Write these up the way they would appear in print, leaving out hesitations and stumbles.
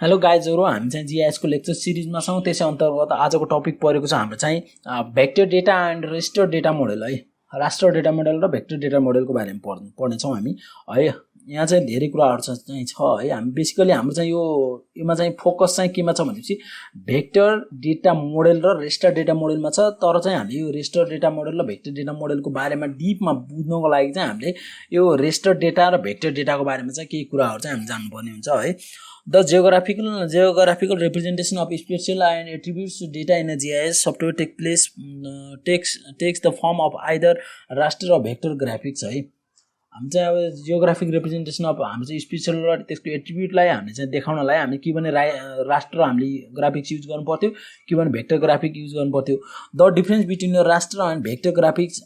Hello गाइजहरु, हामी चाहिँ GIS को लेक्चर सिरिजमा छौं। त्यसै अन्तर्गत आजको टपिक परेको छ हाम्रो चाहिँ vector data and raster data model है। रास्टर डेटा मोडल र भेक्टर डेटा मोडलको बारेमा पढ्ने छौं हामी है। यहाँ चाहिँ धेरै कुराहरु चाहिँ छ है। हामी बेसिकली हाम्रो चाहिँ योमा चाहिँ फोकस चाहिँ केमा छ भनेपछि भेक्टर डेटा मोडल र रेस्टर डेटा मोडलमा छ। तर चाहिँ हामीले यो रेस्टर डेटा मोडल र भेक्टर डेटा मोडलको बारेमा डीपमा बुझ्नको लागि चाहिँ हामीले यो रेस्टर डेटा र भेक्टर डेटाको बारेमा चाहिँ केही कुराहरु चाहिँ हामी जान्नुपर्ने हुन्छ है। The geographical representation of spatial and attributes data in a GIS software takes the form of either raster or vector graphics है। हामी चाहिँ अब जियोग्राफिक रिप्रेजेन्टेसन अफ हाम्रो चाहिँ स्पेशल र त्यसको एट्रिब्युटलाई हामीले चाहिँ देखाउनलाई हामी के भने रास्टर हामीले ग्राफिक्स युज गर्नु पर्थ्यो, के भने भेक्टर ग्राफिक युज गर्नु पर्थ्यो। The difference between the raster and vector graphics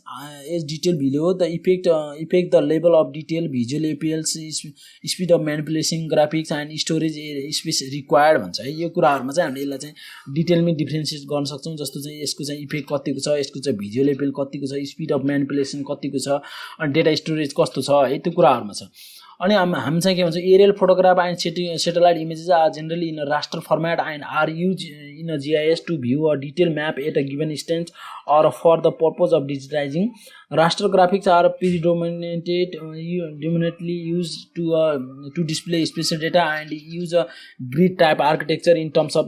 is detail below the effect the level of detail visual appears speed of manipulation graphics and storage space required भन्छ है। यो कुराहरुमा चाहिँ हामीले यसलाई चाहिँ डिटेलमै डिफरेन्सिएट गर्न सक्छौं। जस्तो चाहिँ यसको चाहिँ इफेक्ट कतिको छ, यसको चाहिँ भिजुअल एपियल कतिको छ, स्पिड अफ म्यानिपुलेसन कतिको छ, अनि डेटा स्टोरेज कस्तो छ है, त्यो कुराहरुमा छ। अनि हामी चाहिँ के भन्छ aerial photograph and satellite images are generally in a raster format and are use in a GIS to view a detail map at a given instance or for the purpose of digitizing. Raster graphics are predominantly used to display spatial data and use a grid type architecture in terms of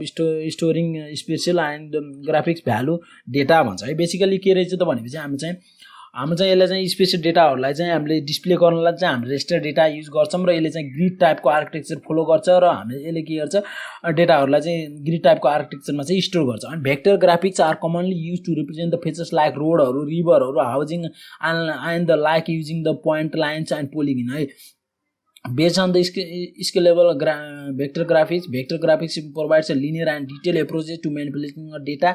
storing spatial and graphics value data भन्छ है। Basically के रहेछ त भनेपछि हामी चाहिँ यसलाई चाहिँ स्पेशल डेटाहरुलाई चाहिँ हामीले डिस्प्ले गर्नलाई चाहिँ हामीले रेस्टर डेटा युज गर्छौं र यसले चाहिँ ग्रिड टाइपको आर्किटेक्चर फलो गर्छ र हामीले यसले के गर्छ डेटाहरुलाई चाहिँ ग्रिड टाइपको आर्किटेक्चरमा चाहिँ स्टोर गर्छ। अनि vector graphics are commonly use to represent the features like रोडहरु, रिभरहरु, housing and the like using the point lines and polygon है। Based on the scalable vector graphics provides a linear and detailed approaches to manipulating data.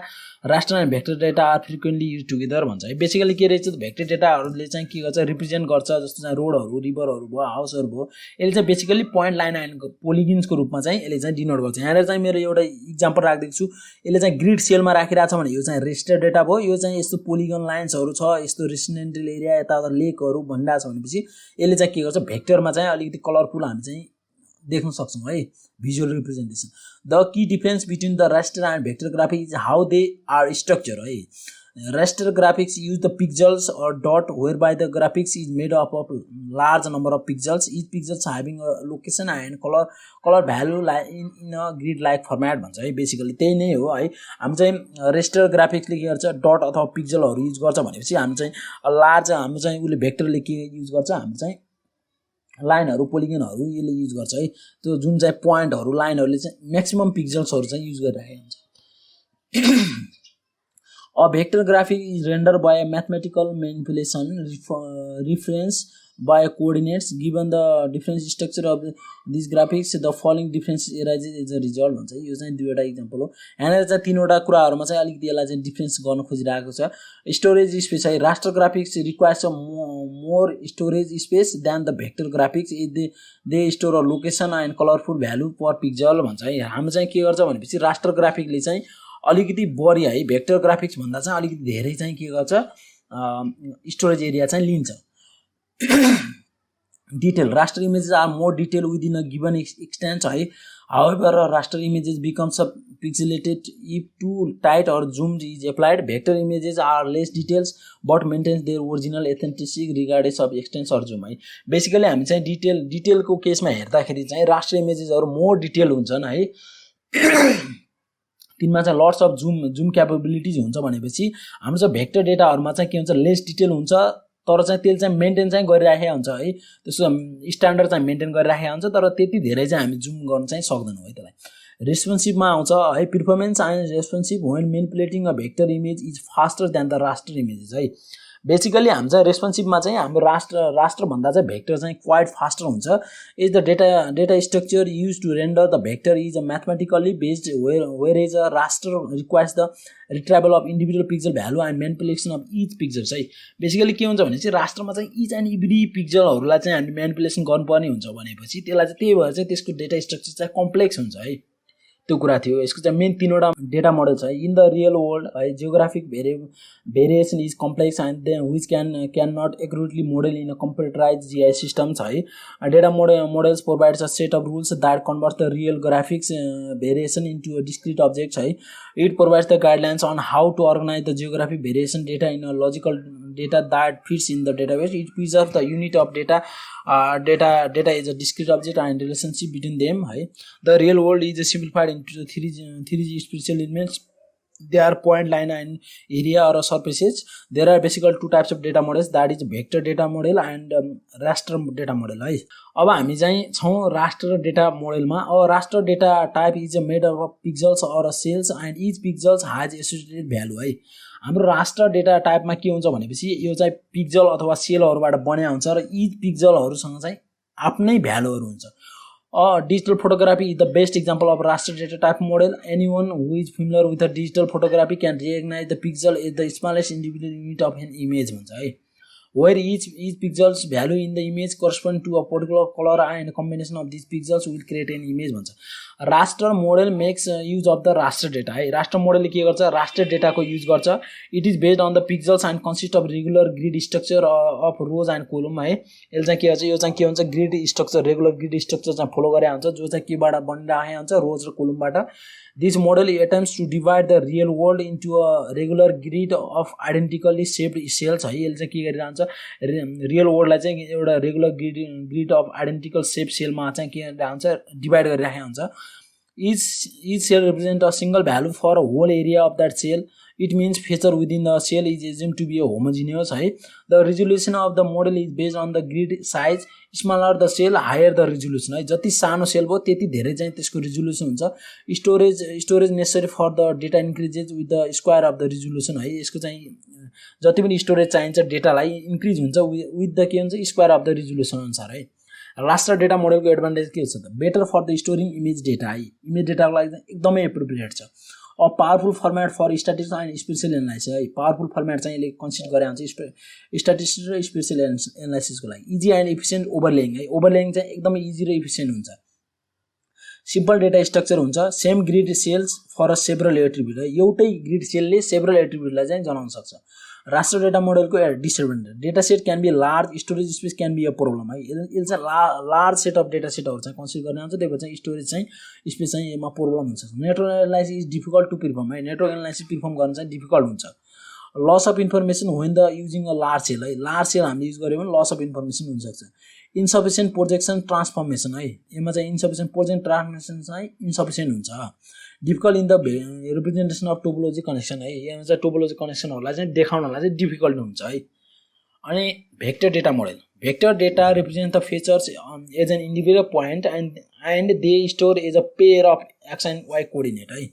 Raster and vector data are frequently used together भन्छ है। Basically के रहेछ vector डेटाहरुले चाहिँ के गर्छ represent गर्छ, जस्तो चाहिँ रोडहरु, रिभरहरु भयो, हाउसहरु भयो। यसले चाहिँ बेसिकली पोइन्ट लाइन एन्ड पोलिगन्सको रूपमा चाहिँ यसले चाहिँ डिनोट गर्छ। यहाँ चाहिँ मेरो एउटा एक्जाम्पल राख्दिएको छु। यसले चाहिँ ग्रिड सेलमा राखिराछ भने यो चाहिँ रेस्टर डेटा भयो। यो चाहिँ यस्तो पोलिगन लाइन्सहरु छ, यस्तो रेसिडेन्शियल एरिया यताउता लेकहरु भनिरा छ भनेपछि यसले चाहिँ के गर्छ भेक्टरमा चाहिँ अलिकति कलरफुल हामी चाहिँ देख्न सक्छौं है, visual representation. The key difference between the raster and vector graphics is how they are structure है। Raster graphics use the pixels or dot whereby the graphics is made up of large number of pixels, each pixels having a location and color value in a grid like format भन्छ है। Basically त्यही नै हो है। हामी चाहिँ raster ग्राफिक्सले के गर्छ डट अथवा पिक्सलहरु युज गर्छ भनेपछि हामी चाहिँ लार्ज हामी चाहिँ उले भेक्टरले के युज गर्छ हामी चाहिँ लाइनहरु, पोलिगनहरु यसले युज गर्छ है। त्यो जुन चाहिँ पोइन्टहरु, लाइनहरुले चाहिँ म्याक्सिमम पिक्सल्सहरु चाहिँ युज गरिरहेको हुन्छ। A vector graphic is rendered by a mathematical manipulation reference by coordinates. Given the different structure of these graphics, the following differences arises as a result भन्छ। यो चाहिँ दुईवटा एक्जाम्पल हो। यहाँ चाहिँ तीनवटा कुराहरुमा चाहिँ अलिकति यसलाई चाहिँ डिफरेन्स गर्न खोजिरहेको छ। स्टोरेज स्पेस है। Raster graphics requires more storage space than the vector graphics if they store a location and colorful value per pixel भन्छ है। हामी चाहिँ के गर्छ भनेपछि रास्टर ग्राफिकले चाहिँ अलिकति बढी है, भेक्टर ग्राफिक्स भन्दा चाहिँ अलिकति धेरै चाहिँ के गर्छ स्टोरेज एरिया चाहिँ लिन्छ। Detail raster images are more detail within a given extent है। However, raster images becomes pixelated if too tight or zoom is applied. Vector images are less details but maintains their original authenticity regardless of extent or zoom है। Basically हामी चाहिँ डिटेलको केसमा हेर्दाखेरि चाहिँ raster इमेजेसहरु more detail हुन्छन् है। तिनमा चाहिँ लट्स अफ जुम क्यापेबिलिटिज हुन्छ भनेपछि हाम्रो चाहिँ भेक्टर डेटाहरुमा चाहिँ के हुन्छ लेस डिटेल हुन्छ, तर चाहिँ त्यसले चाहिँ मेन्टेन चाहिँ गरिराखेको हुन्छ है। त्यसको स्ट्यान्डर्ड चाहिँ मेन्टेन गरिराखेको हुन्छ, तर त्यति धेरै चाहिँ हामी जुम गर्न चाहिँ सक्दैनौं है। त्यसलाई रेस्पोन्सिभमा आउँछ है। Performance and responsive when manipulating a vector image is faster than the raster images है। बेसिकली हामी चाहिँ रेस्पोन्सिभमा चाहिँ हाम्रो रास्टर भन्दा चाहिँ भेक्टर चाहिँ क्वाइट फास्टर हुन्छ। Is the data structure used to render the vector is a mathematically based whereas a raster requires the retrieval of individual pixel value and manipulation of each pixels है। Basically के हुन्छ भने चाहिँ रास्टरमा चाहिँ each and every पिक्सलहरुलाई चाहिँ हामी manipulation गर्नुपर्ने हुन्छ भनेपछि त्यसलाई चाहिँ त्यही भएर चाहिँ त्यसको डेटा स्ट्रक्चर चाहिँ कम्प्लेक्स हुन्छ है। त्यो कुरा थियो। यसको चाहिँ मेन 3वटा डेटा मोडल छ इन द रियल वर्ल्ड है। Geographic variation is complex and then which can not accurately model in a computerize GIS systems है। Data models provides a set of rules that converts the real graphics variation into a discrete objects है। It provides the guidelines on how to organize the geographic variation data in a logical data that fits in the database. It preserves the unit of data. Data is a discrete object and relationship between them. The real world is simplified into three spatial elements. They are point, line and area or surfaces. There are basically 2 types of data models, that is vector data model and raster data model है। अब हामी चाहिँ छौं raster data model मा। अब raster data type is made up of pixels or cells and each pixels has associated value है। हाम्रो raster data टाइपमा के हुन्छ भनेपछि यो चाहिँ पिक्सल अथवा सेलहरुबाट बनेको हुन्छ र यी पिक्सलहरुसँग चाहिँ आफ्नै भ्यालुहरु हुन्छ। Digital photography is the best example of raster data type model. Anyone who is familiar with the digital photography can recognize the pixel as the smallest individual unit of an image भन्छ है, where each pixel's value in the image correspond to a particular color and a combination of these pixels will create an image भन्छ। Raster model makes use of the raster data है। Raster मोडलले के गर्छ, raster डेटाको use गर्छ। It is based on the pixels and consist of regular grid structure of rows and column है। यसले चाहिँ के गर्छ, यो चाहिँ के हुन्छ, grid structure, regular grid structure चाहिँ फलो गरे हुन्छ, जो चाहिँ केबाट बनिरहेको हुन्छ, रोज र कोलमबाट। This model attempts to divide the real world into a regular grid of identically shaped cells है। यसले चाहिँ के गरिरहन्छ, रियल वर्ल्डलाई चाहिँ एउटा regular grid of identical shape सेलमा चाहिँ के गरिरहन्छ, डिभाइड गरिराखेको हुन्छ। Each cell represents a single value for a whole area of that cell. It means feature within the cell is assumed to be a homogeneous है। The resolution of the model is based on the grid size. Smaller the cell, higher the resolution है। जति सानो sale भयो त्यति धेरै चाहिँ त्यसको resolution हुन्छ। Storage necessary for the data increases with the square of the resolution है। यसको चाहिँ जति पनि स्टोरेज चाहिन्छ डेटालाई इन्क्रिज हुन्छ विथ द के हुन्छ, स्क्वायर अफ द रिजोल्युसन अनुसार है। रास्टर डेटा मोडलको एडभान्टेज के छ त, better for the storing image data है। इमेज डेटाको लागि एकदमै एप्रोप्रिएट छ। अब powerful format for statistics and spatial analysis है। पावरफुल फर्मेट चाहिँ यसले कन्सिडर गरे हुन्छ स्ट्याटिस्टिक्स र स्पेशल एनालाइसिसको लागि। इजी एन्ड एफिसिएन्ट ओभरलेइङ है। ओभरलेइङ चाहिँ एकदमै इजी र एफिसिएन्ट हुन्छ। सिम्पल डेटा स्ट्रक्चर हुन्छ। Same grid cells for a several attribute है। एउटै ग्रिड सेलले सेभरल एट्रिब्युटलाई चाहिँ जनाउन सक्छ। रास्टर डेटा मोडलको disadvantage, data set can be large, storage space can be a problem है। यसले चाहिँ लार्ज सेट अफ डेटा सेटहरु चाहिँ कन्सिडर गर्ने हुन्छ, त्यही भएर चाहिँ स्टोरेज चाहिँ स्पेस चाहिँ यसमा प्रब्लम हुन्छ। Network analysis is difficult to perform है। नेटवर्क एनालाइसिस परफर्म गर्न चाहिँ डिफिकल्ट हुन्छ। Loss of information when the using a large cell है। लार्ज सेल हामीले युज गर्यो भने लस अफ इन्फर्मेसन हुन सक्छ। इन्सफिसिएन्ट प्रोजेक्सन ट्रान्सफर्मेसन है। यसमा चाहिँ इन्सफिसिएन्ट प्रोजेक्सन ट्रान्सफर्मेसन चाहिँ इन्सफिसिएन्ट हुन्छ। Difficult in the representation of topology connection है। यसमा चाहिँ टोपोलोजी कनेक्सनहरूलाई चाहिँ देखाउनलाई चाहिँ डिफिकल्ट हुन्छ है। अनि vector data model, vector data represent the features as an individual point and they store as a pair of x and y coordinate है।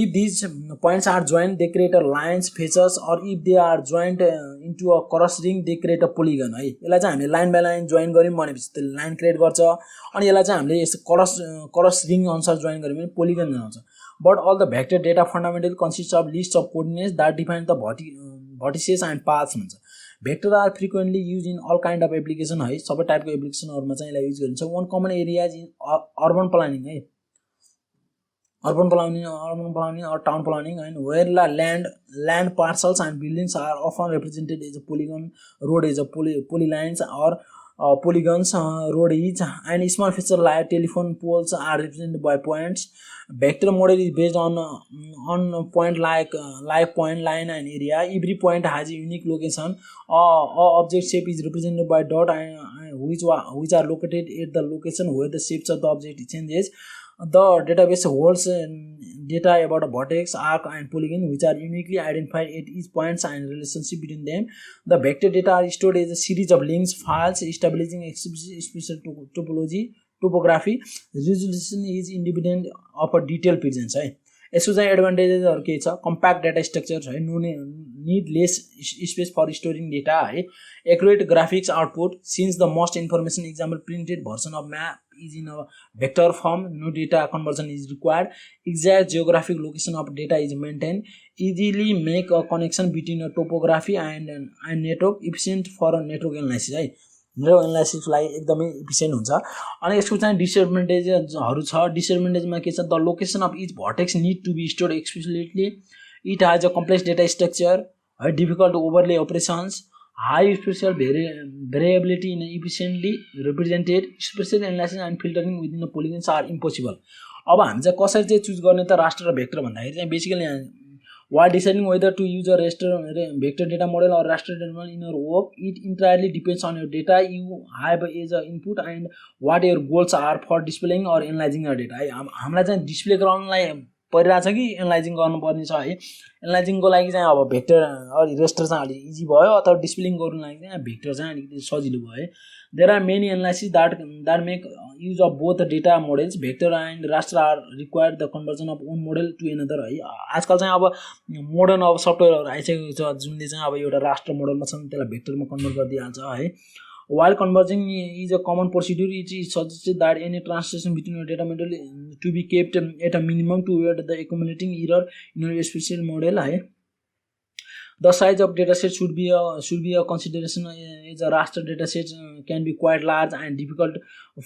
If these points are joined, they create a lines, features, or if they are joined into a cross ring, they create a polygon है। यसलाई चाहिँ हामीले line by line join गर्यौं भनेपछि त्यसले line create गर्छ। अनि यसलाई चाहिँ हामीले यस्तो क्रस रिङ अनुसार जोइन गर्यौं भने पोलिगन बनाउँछ। But all the vector data fundamentally consist of list of coordinates that define the vertices and paths भन्छ। Vector are frequently use in all kind of application है। सबै टाइपको एप्लिकेसनहरुमा चाहिँ यसलाई युज गरिन्छ। One common area in urban planning है। urban planning or town planning, and where land parcels and buildings are often represented as a polygon, road is a polylines or polygons, road is, and small feature like telephone poles are represented by points. Vector model is based on point like point, line and area. Every point has a unique location. Object shape is represented by dot and which are located at the location where the shapes of the object changes. The database holds data about a vertex, arc and polygon which are uniquely identified at each points and relationship between them. The vector data are stored as a series of links, files, establishing special topography. Resolution is independent of a detailed presence है। यसको चाहिँ एडभान्टेजेसहरु के छ, compact data structure है, no need less space for storing data है, accurate graphics output since the most information example printed version of map is in a vector form, no data conversion is required, exact geographic location of data is maintained, easily make a connection between a topography and network, efficient for a network analysis है। मेरो एनालाइसिसको लागि एकदमै efficient हुन्छ। अनि यसको चाहिँ डिसएडभान्टेजहरू छ। डिसएडभान्टेजमा के छ, the location of each vertex need to be stored explicitly, it has a complex data structure है, difficult overlay operations, high spatial variability inefficiently represented, spatial analysis and filtering within the polygons are impossible. अब हामी चाहिँ कसरी चाहिँ choose गर्ने त raster र vector भन्दाखेरि चाहिँ basically while deciding whether to use a raster vector data model or raster data model in your work, it entirely depends on your data you have as a input and what your goals are for displaying or analyzing your data। हामीलाई चाहिँ display गराउनलाई परिरहेछ कि analysing गर्नुपर्ने छ है। एनालाइजिङको लागि चाहिँ अब भेक्टर रेस्टर चाहिँ अलिक इजी भयो, अथवा डिस्प्लेइङ गर्नुको लागि चाहिँ भेक्टर चाहिँ अलिकति सजिलो भयो। There are many analysis that make use of both the data models, vector and raster are required the conversion of one model to another है। आजकल चाहिँ अब मोडर्न अब सफ्टवेयरहरू आइसकेको छ जुनले चाहिँ अब एउटा रास्टर मोडलमा छ त्यसलाई भेक्टरमा कन्भर्ट गरिदिइहाल्छ है। While converging is a common procedure, it is suggested that any translation between your data model to be kept at a minimum to avoid the accumulating error in your special model है। The size of data set should be a consideration, as a raster data set can be quite large and difficult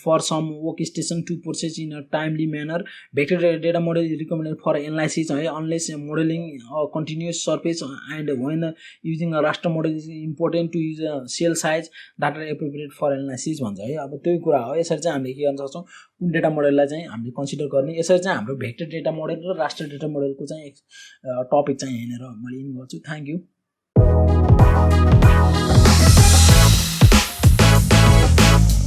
for some workstation to process in a timely manner. Vector data model is recommended for analysis unless modeling a continuous surface, and when using a raster model is important to use a cell size that are appropriate for analysis भन्छ है। अब त्यही कुरा हो। यसरी चाहिँ हामीले के गर्न सक्छौँ, कुन डेटा मोडललाई चाहिँ हामीले कन्सिडर गर्ने। यसरी चाहिँ हाम्रो भेक्टर डेटा मोडल र रास्टर डेटा मोडलको चाहिँ टपिक चाहिँ यहाँनिर मैले इन गर्छु। Thank you.